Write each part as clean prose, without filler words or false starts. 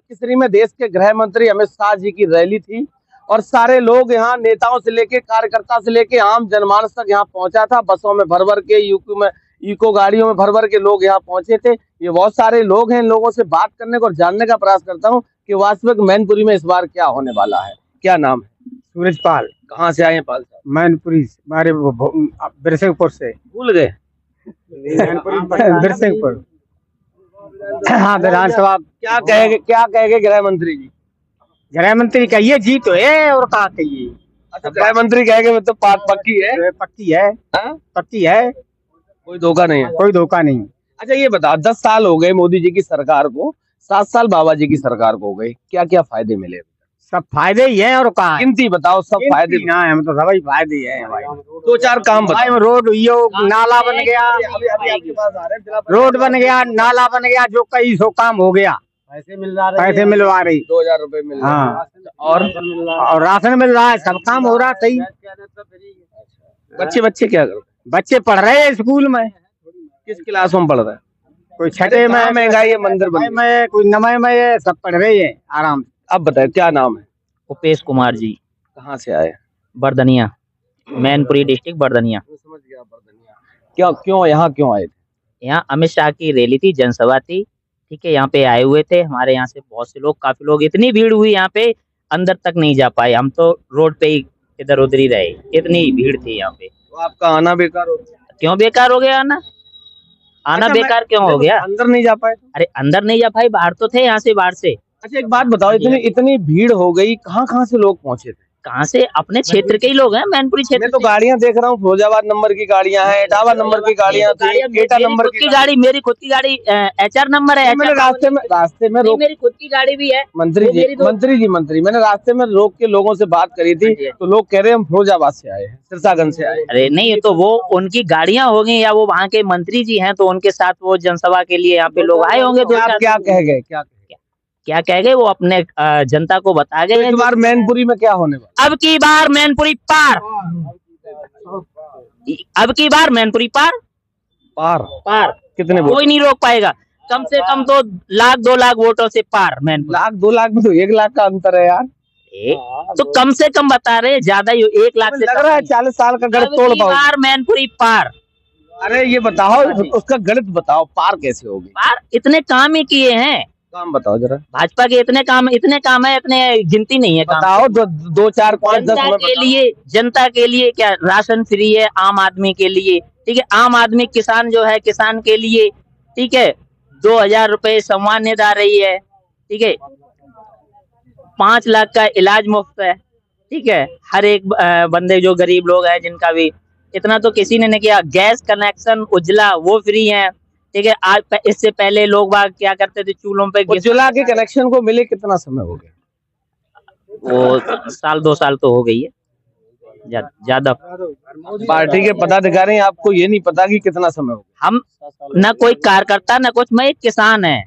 किसरी में देश के गृह मंत्री अमित शाह जी की रैली थी और सारे लोग यहाँ नेताओं से लेके कार्यकर्ता से लेके आम जनमानस तक यहाँ पहुंचा था। बसों में भर भर के इको गाड़ियों में भर भर के लोग यहाँ पहुंचे थे। ये बहुत सारे लोग हैं। इन लोगों से बात करने को और जानने का प्रयास करता हूँ कि वास्तविक मैनपुरी में इस बार क्या होने वाला है। क्या नाम है? सूरज पाल। कहाँ से आए हैं पाल साहब? मैनपुरी हमारे बिरसिंहपुर से। भूल गए? बिरसिंहपुर। हाँ, विधानसभा। क्या कहेंगे गृह मंत्री जी? गृह मंत्री कहिए जी तो है और कहा कहिए। अच्छा, गृह मंत्री कहेंगे मतलब पक्की है? पक्की है। पक्की है, कोई धोखा नहीं है? कोई धोखा नहीं। अच्छा ये बताओ, 10 साल हो गए मोदी जी की सरकार को, 7 साल बाबा जी की सरकार को हो गए, क्या क्या फायदे मिले? सब फायदे ही है और कहा गिनती बताओ। सब फायदे ना है, मतलब सभी फायदे ही है भाई। 2-4 काम बताओ। रोड नाला बन गया, रोड बन गया, नाला बन गया, जो कई सौ काम हो गया। पैसे मिलवा रही 2000 रुपए मिल रहे। हाँ, और राशन मिल रहा है, सब काम हो रहा सही। बच्चे क्या कर रहे? बच्चे पढ़ रहे हैं स्कूल में। किस क्लासों में पढ़ रहे हैं? कोई छठे में, महंगाई है, मंदिर में, कोई 9वें में, सब पढ़ रहे हैं आराम से। अब बताए क्या नाम है? उपेश कुमार जी। कहाँ से आए? बर्दनिया, मैनपुरी डिस्ट्रिक्ट बर्दनिया। समझ गया, बर्दनिया। क्यों यहाँ क्यों आए थे? यहाँ अमित शाह की रैली थी, जनसभा थी, ठीक है। यहाँ पे आए हुए थे हमारे यहाँ से बहुत से लोग, काफी लोग। इतनी भीड़ हुई यहाँ पे, अंदर तक नहीं जा पाए। हम तो रोड पे ही इधर उधर ही रहे, इतनी भीड़ थी यहाँ पे। तो आपका आना बेकार हो गया? क्यों बेकार हो गया आना? अच्छा, बेकार क्यों हो गया? अंदर नहीं जा पाए? अरे अंदर नहीं जा पाए, बाहर तो थे, यहाँ से बाहर से। अच्छा एक बात बताओ, इतनी भीड़ हो गई, कहाँ से लोग पहुंचे थे? कहाँ से? अपने क्षेत्र के ही लोग हैं, मैनपुरी क्षेत्र। मैं तो गाड़ियां देख रहा हूँ, फिरोजाबाद नंबर की गाड़ियां हैं, इटावा नंबर की गाड़ियां थी, एटा नंबर की गाड़ी। मेरी खुद की गाड़ी HR नंबर है। मैंने रास्ते में रोक, मेरी खुद की गाड़ी भी है। मंत्री मैंने रास्ते में रोक के लोगों से बात करी थी, तो लोग कह रहे हैं हम फिरोजाबाद से आए हैं, सिरसागंज से आए। अरे नहीं, तो वो उनकी गाड़ियां होंगी या वो वहाँ के मंत्री जी हैं, तो उनके साथ वो जनसभा के लिए यहाँ पे लोग आए होंगे। तो क्या कह गए? क्या कह गए? वो अपने जनता को बता गए। इस बार मैनपुरी में क्या होने वाला? अब की बार मैनपुरी पार। अब की बार मैनपुरी पार कितने? कोई नहीं रोक पाएगा। कम से कम तो 1-2 लाख वोटों से पार। मैनपुरी 1-2 लाख में तो 1 लाख का अंतर है यार। तो कम से कम बता रहे, ज्यादा ही 1 लाख से लग रहा है 40 साल का गणित तोड़ पाओ। बार मैनपुरी पार। अरे ये बताओ, उसका गणित बताओ, पार कैसे होगी? पार इतने काम ही किए हैं। काम बताओ जरा। भाजपा के इतने काम है, इतने गिनती नहीं है। बताओ 2, 4, 5, 10 जनता के लिए क्या राशन फ्री है आम आदमी के लिए, ठीक है। आम आदमी किसान जो है, किसान के लिए, ठीक है, 2000 रुपए सम्मान निधि आ रही है, ठीक है। 5 लाख का इलाज मुफ्त है, ठीक है। हर एक बंदे जो गरीब लोग हैं जिनका भी, इतना तो किसी ने नहीं किया। गैस कनेक्शन उज्ज्वला वो फ्री है, ठीक है। आज इससे पहले लोग बाग क्या करते थे, चूल्हों पे। उज्ज्वला के कनेक्शन को मिले कितना समय हो गया? वो 1-2 साल तो हो गई है ज्यादा। पार्टी के पदाधिकारी आपको ये नहीं पता कि कितना समय हो गया? हम न कोई कार्यकर्ता न कुछ, मैं एक किसान है।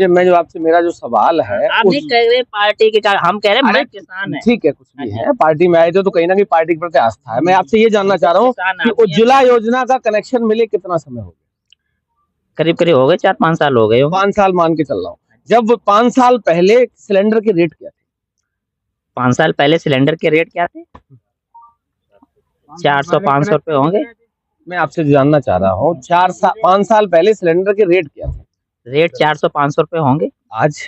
मैं जो आपसे मेरा जो सवाल है, आप नहीं कह रहे पार्टी के, हम कह रहे हैं मैं किसान है। ठीक है, कुछ भी है, पार्टी में आए थे तो कहीं ना कहीं पार्टी के प्रति आस्था है। मैं आपसे ये जानना चाह रहा हूँ कि उज्ज्वला योजना का कनेक्शन मिले कितना समय हो गया? करीब हो गए 4-5 साल हो गए। 5 साल मान के चल रहा हूँ। जब 5 साल पहले सिलेंडर के रेट क्या थे? 5 साल पहले सिलेंडर के रेट क्या थे? 400-500 रुपए होंगे। मैं आपसे जानना चाह रहा हूँ, 5 साल पहले सिलेंडर के रेट क्या थे? रेट 400-500 रुपए होंगे। आज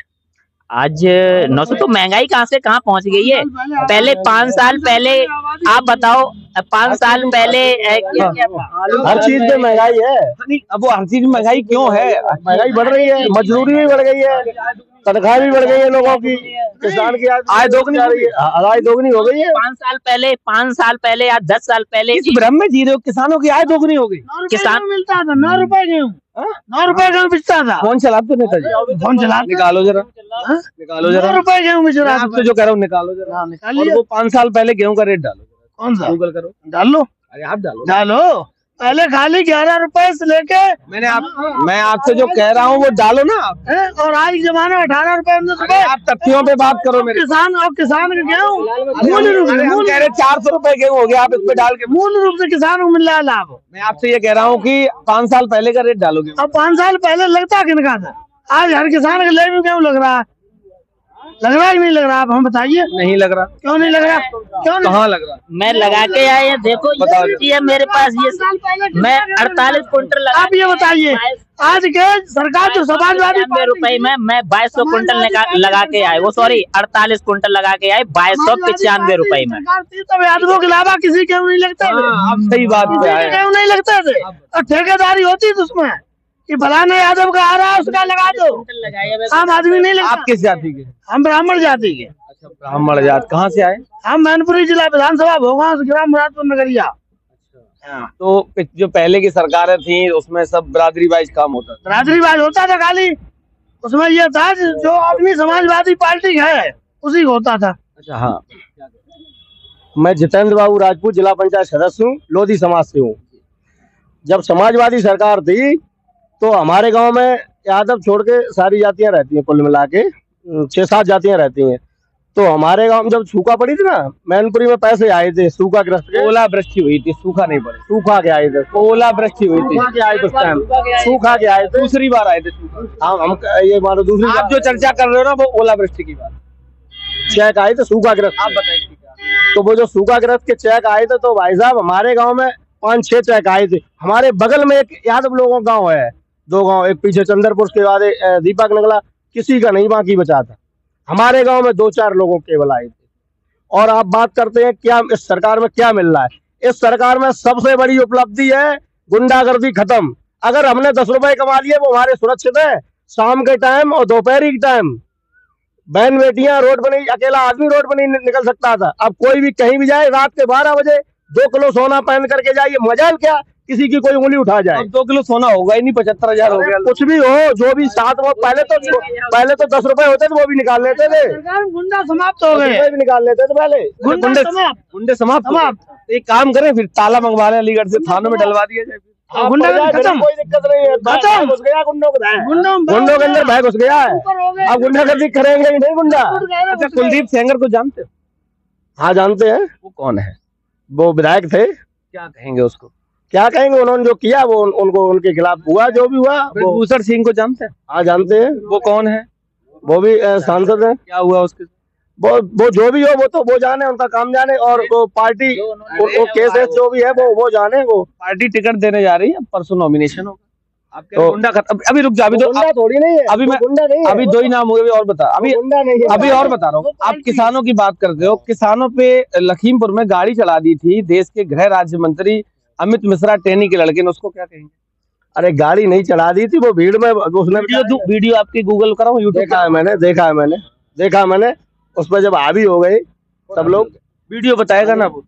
900। तो महंगाई कहाँ से कहाँ पहुँच गई है? पहले 5 साल पहले आप बताओ, 5 साल पहले क्या था? हर चीज में महंगाई है। अब वो हर चीज में महंगाई क्यों है? महंगाई बढ़ रही है, मजदूरी भी बढ़ गई है, तनख्वाह भी बढ़ गई है लोगों की, किसान की आय दोगुनी हो रही है, आय दोगुनी हो गई है। 5 साल पहले या 10 साल पहले इस भ्रम में जी रहे हो, किसानों की आय दोगुनी हो गई। किसान मिलता था 9 रुपए गेहूँ, 9 रुपए गेहूँ बिकता था। फोन चलाते नेताजी? फोन चलाते। निकालो जरा, निकालो जरा। 9 रुपए गेहूँ बेच रहा आपसे जो कह रहा हूँ निकालो जरा। निकालिए। वो 5 साल पहले गेहूं का रेट डालो। कौन सा? गूगल करो, डाल लो। अरे आप डालो। पहले खाली 11 रुपए से लेके, मैं आपसे जो कह रहा हूँ वो डालो ना। और आज के जमाने में 18 रुपए। आप तथ्यों पे बात करो मेरे। किसान के गेहूँ मूल रूप से कह रहे 400 रुपए गेहूँ हो गया, आप इस पे डाल के मूल रूप से किसान को मिल रहा है लाभ। मैं आपसे ये कह रहा हूँ कि 5 साल पहले का रेट डालोगे। अब 5 साल पहले लगता किनका था? आज हर किसान के लिए भी गेहूँ लग रहा है। लग रहा है नहीं लग रहा? आप हम बताइए। नहीं लग रहा। क्यों नहीं लग रहा? क्यों नहीं? कहाँ लग रहा? मैं लगा के आए हैं, देखो ये मेरे पास ये मैं 48 क्विंटल लगा। आप ये बताइए, आज के सरकार जो समाजवादी रुपए में मैं 2200 क्विंटल लगा के आए, वो सॉरी 48 क्विंटल लगा के आए 2295 रुपए में। तब यादवों के अलावा किसी के नहीं लगता थे। आप सही बात पे आए। क्यों नहीं लगता थे? और ठेकेदारी होती थी उसमें कि फलाने यादव का आ रहा है उसका लगा दो। आम आदमी नहीं लगता। आप किस जाति के? हम ब्राह्मण जाति के। अच्छा, ब्राह्मण जात। कहाँ से आए? हम मैनपुरी जिला विधानसभा भोगां ग्राम मुरादपुर नगरिया। तो जो पहले की सरकारें थी उसमें सब बिरादरी वाइज काम होता था। बिरादरीवाद होता था खाली, उसमें ये था जो आदमी समाजवादी पार्टी है उसी को होता था। अच्छा, हाँ। मैं जितेंद्र बाबू राजपूत जिला पंचायत सदस्य हूँ, लोधी समाज से हूँ। जब समाजवादी सरकार थी तो हमारे गांव में यादव छोड़ के सारी जातियां रहती हैं, कुल मिला के 6-7 जातियां रहती हैं। तो हमारे गांव में जब सूखा पड़ी थी ना, मैनपुरी में पैसे आए थे सूखा ग्रस्त के। ओला वृष्टि हुई थी, सूखा नहीं पड़ा। सूखा के आए थे, ओला वृष्टि हुई थी। सूखा के आए थे उस टाइम, सूखा के आए थे। दूसरी बार आए थे सूखा। हम ये मानो दूसरी। आप जो चर्चा कर रहे हो ना वो ओला वृष्टि की बात। चेक आए थे सूखा ग्रस्त। आप बताइए। तो वो जो सूखा ग्रस्त के चेक आए थे, तो भाई साहब हमारे गाँव में 5-6 चेक आए थे। हमारे बगल में एक यादव लोगों का गाँव है, 2 गाँव, एक पीछे चंद्रपुर के बाद दीपक निकला, किसी का नहीं बाकी बचा था। हमारे गांव में 2-4 लोगों केवल आए थे। और आप बात करते हैं क्या इस सरकार में क्या मिल रहा है? इस सरकार में सबसे बड़ी उपलब्धि है गुंडागर्दी खत्म। अगर हमने 10 रुपए कमा लिए वो हमारे सुरक्षित है। शाम के टाइम और दोपहरी के टाइम बहन बेटियां रोड पर नहीं, अकेला आदमी रोड पर नहीं निकल सकता था। अब कोई भी कहीं भी जाए, रात के 12 बजे 2 किलो सोना पहन करके जाइए, मजाल क्या किसी की कोई उंगली उठा जाए। 2 किलो सोना होगा ही नहीं, 75,000 हो गया। कुछ भी हो, जो भी साथ में पहले तो 10 रुपए होते थे वो भी निकाल लेते थे। गुंडा समाप्त हो गए, भी निकाल लेते थे पहले। गुंडे समाप्त। एक काम करें, फिर ताला मंगवा लें अलीगढ़ से, थानों में डलवा दिया जाए। गुंडा खत्म, कोई दिक्कत नहीं है। घुस गया गुंडों के अंदर, भय घुस गया है। अब गुंडागर्दी करेंगे ही नहीं गुंडा। अच्छा, कुलदीप सेंगर को जानते हो? हाँ जानते हैं। वो कौन है? वो विधायक थे। क्या कहेंगे उसको? क्या कहेंगे? उन्होंने जो किया वो उनको उनके खिलाफ हुआ जो भी हुआ। भूसर सिंह को जानते हैं? हाँ जानते हैं। वो कौन है? वो भी सांसद है। क्या हुआ उसके? वो जो भी हो वो तो वो जाने, उनका काम जाने। और वो पार्टी वो केस जो भी है वो जाने। वो पार्टी टिकट देने जा रही है, परसों नॉमिनेशन होगा। तो गुंडा अभी रुक जा, अभी तो थोड़ी नहीं है। अभी मैं अभी 2 ही नाम हुए, अभी और बता। अभी अभी और बता रहा हूँ। आप किसानों की बात करते हो। किसानों पे लखीमपुर में गाड़ी चला दी थी देश के गृह राज्य मंत्री अमित मिश्रा टेनी के लड़के ने, उसको क्या कहेंगे? अरे गाड़ी नहीं चला दी थी, वो भीड़ में उसने वीडियो आपकी गूगल कराऊं, यूट्यूब देखा है मैंने। उस पर जब हावी हो गए सब लोग, वीडियो बताएगा ना। वो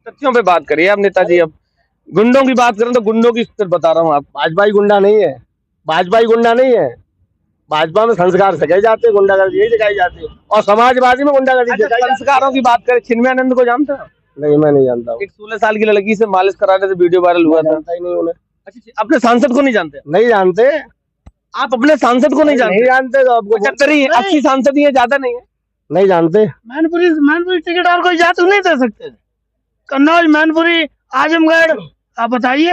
तथ्यों पे बात करिए आप नेताजी। अब गुंडों की बात करें तो गुंडों की स्थिति बता रहा हूँ। आप भाजपा गुंडा नहीं है, भाजपा में संस्कार सिखाए जाते हैं, गुंडागर्दी नहीं सिखाई जाती। और समाजवादी में गुंडागर्दी। संस्कारों की बात करें, चिन्मयानंद को जानते हो? नहीं, मैं नहीं जानता। एक 16 साल की लड़की से मालिश कराने से वीडियो वायरल हुआ था। ही नहीं उन्हें। अच्छा, अपने सांसद को नहीं जानते? नहीं जानते। आप अपने सांसद को नहीं जानते? तो आपको 80 सांसद ही है, ज्यादा नहीं है। नहीं जानते। मैनपुरी टिकट और कोई जात नहीं दे सकते? कन्नौज, मैनपुरी, आजमगढ़, आप बताइए।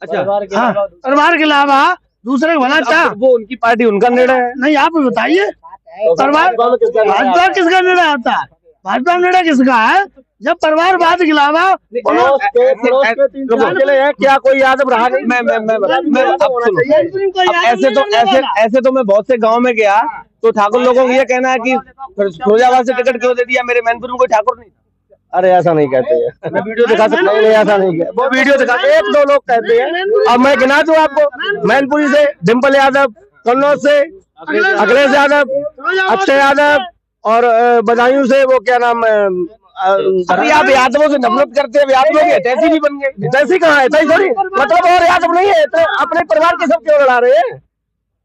अच्छा, परिवार के अलावा दूसरे को भला चाह, वो उनकी पार्टी, उनका निर्णय है। नहीं, आप बताइए। परिवार भाजपा किसका निर्णय आता है? भाजपा निर्णय किसका है? जब परिवारवाद के अलावा क्या कोई यादव रहा नहीं? ऐसे तो मैं बहुत से गांव में गया तो ठाकुर लोगों को ये कहना है कि फिरोजाबाद से टिकट क्यों दे दिया, मेरे मैनपुर में कोई ठाकुर नहीं। अरे ऐसा नहीं कहते हैं। मैं वीडियो दिखा सकता हूँ। ऐसा नहीं कहते, वो वीडियो दिखा, 1-2 लोग कहते हैं। अब मैं गिना दूं आपको। मैनपुरी से डिम्पल यादव, कन्नौज से अखिलेश यादव, अक्षय यादव, और बदायूं से वो क्या नाम है। अभी आप यादवों से नफरत करते हैं। यादवों की हितैषी भी बन गए। हितैषी कहाँ है? थोड़ी मतलब और यादव नहीं है तो अपने परिवार के सब क्यों लड़ा रहे हैं?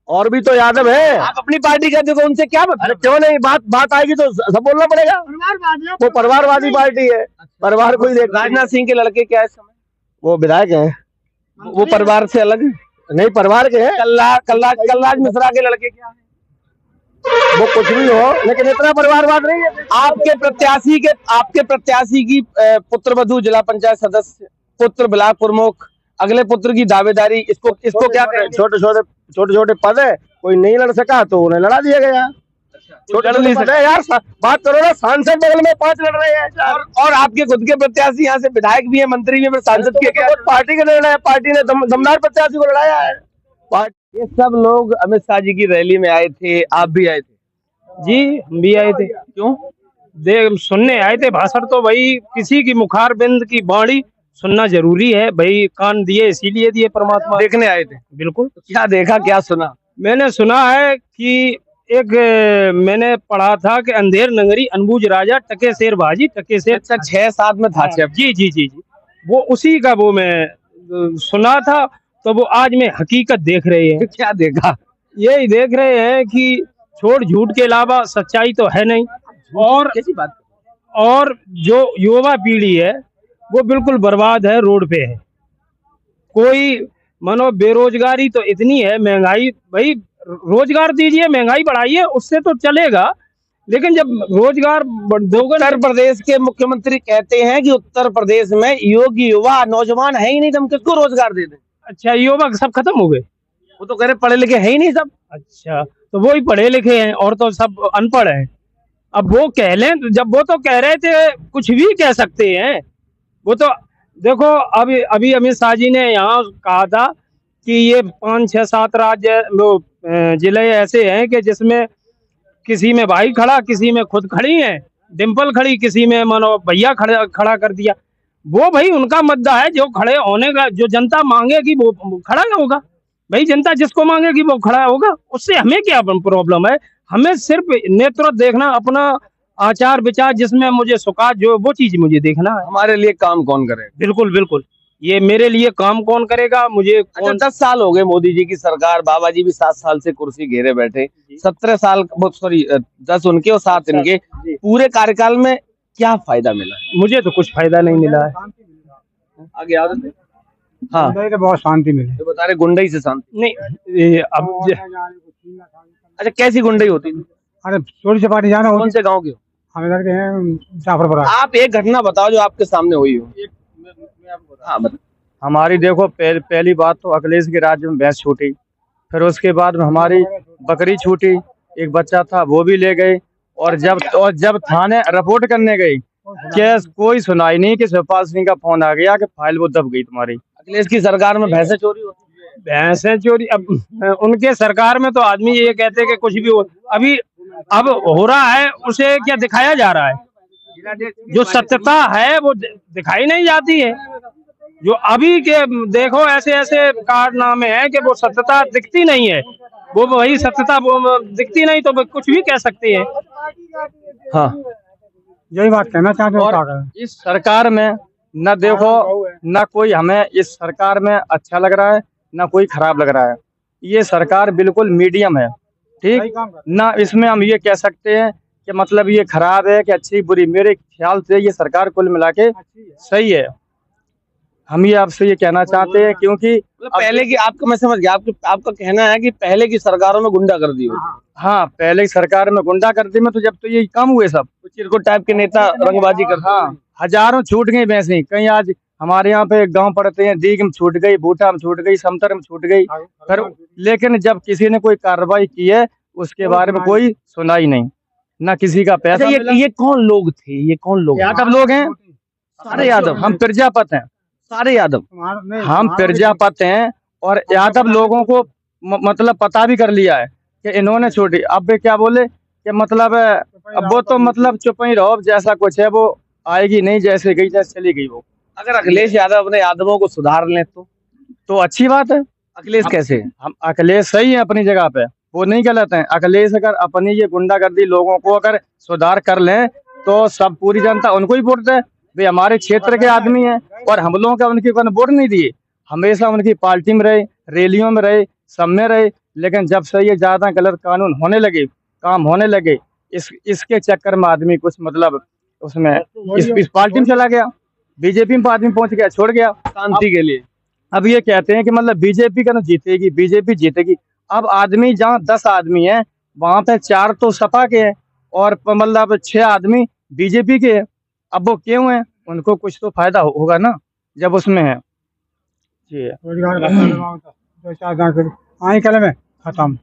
और भी तो यादव है। आप अपनी पार्टी कहते हो, उनसे क्या मतलब? क्यों नहीं? बात आएगी तो सब बोलना पड़ेगा। वो परिवारवादी पार्टी है। परिवार कोई देख। राजनाथ सिंह के लड़के क्या है इस समय? वो विधायक हैं। वो परिवार से अलग नहीं, परिवार के हैं। कलराज मिश्रा के लड़के क्या है? वो कुछ भी हो, लेकिन इतना परिवारवाद नहीं है। आपके प्रत्याशी की पुत्रवधू जिला पंचायत सदस्य, पुत्र ब्लॉक प्रमुख, अगले पुत्र की दावेदारी, इसको क्या करें? छोटे छोटे पद है, कोई नहीं लड़ सका तो उन्हें लड़ा दिया गया। लड़ नहीं सकते यार, बात करो ना, सांसद बगल में 5 लड़ रहे हैं और आपके खुद के प्रत्याशी यहाँ से विधायक भी है, मंत्री भी है, फिर सांसद की क्या? पार्टी का निर्णय है, पार्टी ने दमदार प्रत्याशी को लड़ाया है। ये सब लोग अमित शाह जी की रैली में आए थे, आप भी आए थे? जी, हम भी आए थे। क्यों? सुनने आए थे भाषण, तो भाई किसी की मुखारबिंद की वाणी सुनना जरूरी है भाई, कान दिए इसीलिए दिए परमात्मा। देखने आए थे? बिल्कुल। क्या देखा, क्या सुना? मैंने सुना है कि मैंने पढ़ा था कि अंधेर नगरी अनबूझ राजा टके शेर बाजी टके शेर। अच्छा, 6-7 में था। जी जी जी जी, वो उसी का वो मैं सुना था, तो वो आज में हकीकत देख रहे हैं। क्या देखा? यही देख रहे हैं कि छोड़ झूठ के अलावा सच्चाई तो है नहीं, और कैसी बात? और जो युवा पीढ़ी है वो बिल्कुल बर्बाद है, रोड पे है। कोई मानो बेरोजगारी तो इतनी है, महंगाई, भाई रोजगार दीजिए, महंगाई बढ़ाइए, उससे तो चलेगा, लेकिन जब रोजगार दोगे। उत्तर प्रदेश के मुख्यमंत्री कहते हैं कि उत्तर प्रदेश में योग्य युवा नौजवान है ही नहीं, तो हम किसको रोजगार दे दें? अच्छा, युवा सब खत्म हो गए? वो तो कह रहे पढ़े लिखे है ही नहीं सब। अच्छा, तो वो ही पढ़े लिखे हैं और तो सब अनपढ़ हैं। अब वो कह लें, जब वो तो कह रहे थे कुछ भी कह सकते हैं, वो तो देखो अभी अमित शाह जी ने यहाँ कहा था कि ये 5, 6, 7 राज्य जिले ऐसे हैं कि जिसमें किसी में भाई खड़ा, किसी में खुद खड़ी है डिम्पल खड़ी, किसी में मानो भैया खड़ा कर दिया। वो भाई उनका मुद्दा है, जो खड़े होने का, जो जनता मांगेगी वो खड़ा होगा भाई, जनता जिसको मांगेगी वो खड़ा होगा, उससे हमें क्या प्रॉब्लम है? हमें सिर्फ नेतृत्व देखना, अपना आचार विचार जिसमें मुझे सुखा, जो वो चीज मुझे देखना है। हमारे लिए काम कौन करेगा? बिल्कुल बिल्कुल, ये मेरे लिए काम कौन करेगा, मुझे अच्छा, 10 साल हो गए मोदी जी की सरकार, बाबा जी भी 7 साल से कुर्सी घेरे बैठे, 17 साल, सॉरी 10 उनके और 7 इनके, पूरे कार्यकाल में क्या फायदा मिला? मुझे तो कुछ फायदा नहीं मिला है। आगे आओ। हाँ, तो बहुत शांति मिली। तो बता रहे गुंडई से शांति नहीं, अब अच्छा, कैसी गुंडई होती है? अरे चोरी चपाटी जाना कौन से गांव के हो? हम इधर के हैं जाफरपुरा। आप एक घटना बताओ जो आपके सामने हुई हो। हाँ, हमारी देखो, पहली बात तो अखिलेश के राज्य में भैंस छूटी, फिर उसके बाद में हमारी बकरी छूटी, एक बच्चा था वो भी ले गए, और जब थाने रिपोर्ट करने गई, केस कोई सुनाई नहीं कि शिवपाल सिंह का फोन आ गया कि फाइल वो दब गई तुम्हारी। अखिलेश की सरकार में भैंसें चोरी होती है? भैंसें चोरी, अब उनके सरकार में तो आदमी ये कहते हैं कि कुछ भी हो, अभी अब हो रहा है, उसे क्या दिखाया जा रहा है? जो सत्यता है वो दिखाई नहीं जाती है। जो अभी के देखो ऐसे ऐसे कारनामे हैं कि वो सत्यता दिखती नहीं है, वो वही सत्यता वो दिखती नहीं, तो कुछ भी कह सकते हैं। हाँ, यही बात कहना चाहते हैं। और इस सरकार में न देखो, न कोई हमें इस सरकार में अच्छा लग रहा है, न कोई खराब लग रहा है। ये सरकार बिल्कुल मीडियम है, ठीक ना। इसमें हम ये कह सकते हैं कि मतलब ये खराब है कि अच्छी बुरी, मेरे ख्याल से ये सरकार कुल मिला के सही है। हम ये आपसे ये कहना चाहते हैं, क्योंकि पहले की, आपको मैं समझ गया, आपका कहना है कि पहले की सरकारों में गुंडागर्दी होती। हाँ, पहले की सरकार में गुंडागर्दी में तो जब तो ये कम हुए, सब चिरकुट टाइप के नेता रंगबाजी करते। हाँ, हजारों छूट गई भैंसें। कहीं आज हमारे यहाँ पे गांव पड़ते हैं, दीग में छूट गई, बूटा में छूट गई, समतर में छूट गई, फिर लेकिन जब किसी ने कोई कार्रवाई की है उसके बारे में कोई सुनाई नहीं, ना किसी का पैसा। ये कौन लोग थे? ये कौन लोग? यादव लोग हैं, सारे यादव। हम प्रजापत हैं, सारे यादव। हम प्रजापत हैं, और यादव लोगों को मतलब पता भी कर लिया है कि इन्होंने छोड़ी। अब वे क्या बोले कि मतलब अब वो तो मतलब चुप ही रहो, जैसा कुछ है वो आएगी नहीं, जैसे गई जैसे चली गई वो। अगर अखिलेश यादव अपने यादवों को सुधार लें तो अच्छी बात है। अखिलेश कैसे? हम अखिलेश सही है अपनी जगह पे, वो नहीं गलत है। अखिलेश अगर अपनी ये गुंडागर्दी लोगों को अगर सुधार कर लें तो सब पूरी जनता उनको ही वोट दे। वे हमारे क्षेत्र के आदमी हैं, और हम लोगों का उनकी वोट नहीं दिए, हमेशा उनकी पार्टी में रहे, रैलियों में रहे, सब में रहे। लेकिन जब से ये ज्यादा गलत कानून होने लगे, काम होने लगे, इसके चक्कर में आदमी कुछ मतलब उसमें इस पार्टी में चला गया, बीजेपी में आदमी पहुंच गया, छोड़ गया शांति के लिए। अब ये कहते हैं कि मतलब बीजेपी का ना जीतेगी, बीजेपी जीतेगी। अब आदमी जहाँ 10 आदमी हैं वहां पे 4 तो सपा के हैं, और मतलब 6 आदमी बीजेपी के हैं। अब वो क्यों है? उनको कुछ तो फायदा होगा ना जब उसमें है। जी, दो चार में खत्म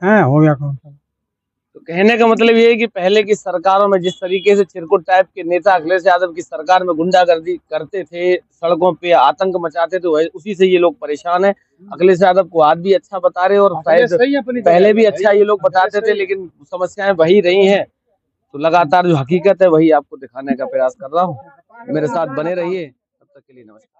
है, हो गया काम। तो कहने का मतलब ये है कि पहले की सरकारों में जिस तरीके से चिरकुट टाइप के नेता अखिलेश यादव की सरकार में गुंडागर्दी करते थे, सड़कों पे आतंक मचाते थे, उसी से ये लोग परेशान हैं। अखिलेश यादव को आज भी अच्छा बता रहे और शायद पहले भी अच्छा ये लोग बताते थे, लेकिन समस्याएं वही रही हैं। तो लगातार जो हकीकत है वही आपको दिखाने का प्रयास कर रहा हूँ। मेरे साथ बने रहिए, तब तक के लिए नमस्कार।